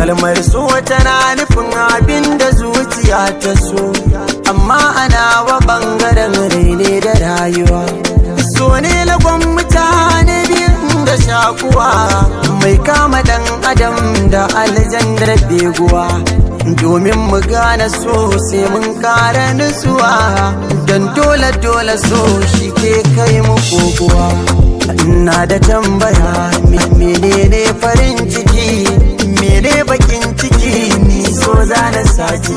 kalmar so tana nufin abin da zuciya ta so, amma ana wa bangaren raine da rayuwa. So ne lagon mutane biyun da shakuwa, mai kama dan adam da aljandar beguwa. Domin mu gane so sai mun kara nutsuwa, don dole so shi ke kai mu kokuwa. Ina da tambaya, menene farin ciki, mene bakin ciki, ni so zana saki.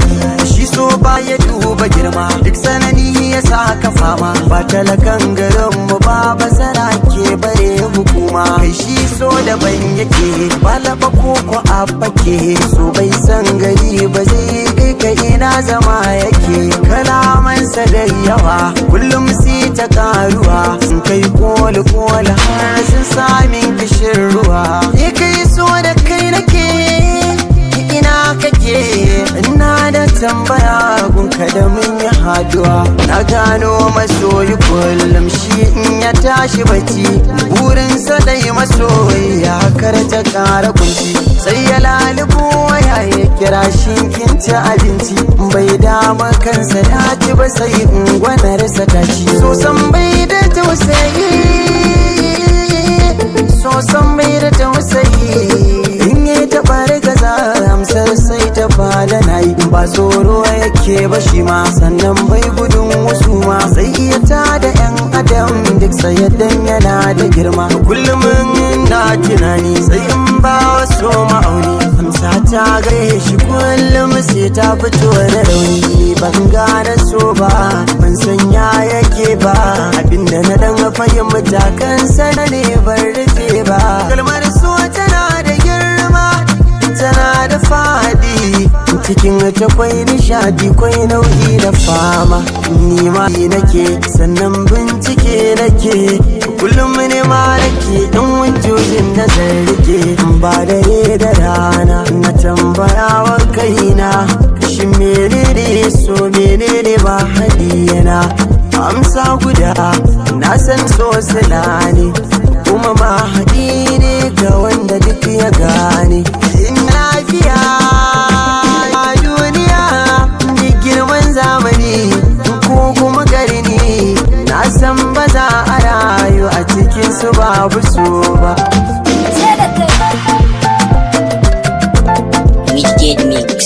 Shi so baya duba girma, duk sanani ya saka fama. Ba talakan garinmu ba basara ke bare hukuma. Kai shi so daban yake, balaba koko a fake. So bai san gari ba zai kai ka ina zama yake. Kalamansa da yawa, kullum sai ta karuwa. Sun kai koli har sun samin kishin ruwa. Ni kai so da kai nake, ina kake? Ina da tambaya gunka da mun yi haduwa. Na gano masoyi kullum shi in ya tashi bacci, burinsa dai masoyiya kar ta kara kunci. Sai ya lalubo waya ya kira shi kin ci abinci, bai dama kansa ya ci ba sai ungwanarsa ta ci. So san bai da tausayi, so san bai da tausayi. In yi taɓa rigaza amsar sai ta fada na yi. Ba tsoro yake ba shi ma, sannan bai gudun wasu ma. Sai iya ta da 'yan adam duk sayaddan yana da girma. Kullum na tunani sai in ba wasu ma'auni. Amsa ta gare shi kullum sai ta fito da rauni. Ban gane so ba, ban san ya yake ba, abinda na dan fahimta kansa na ne ban rufe ba. Kalmar so tana da girma, tana da fadi, cikin ta kwai nishadi kwai nau'i da fama. Ni ma nake sannan bincike nake, kullum ne ma nake dan wujudin da zan rike. Ba dare da rana na tambaya wa kaina, shi menene so menene ba hadiyana. Amsa guda na san so sila ne, kuma ma haɗi ne ga wanda duk ya gane. In lafiya a duniya da girman zamani ko kuma garni, na san ba za a rayu a cikin su babu so ba. Wicked Mix.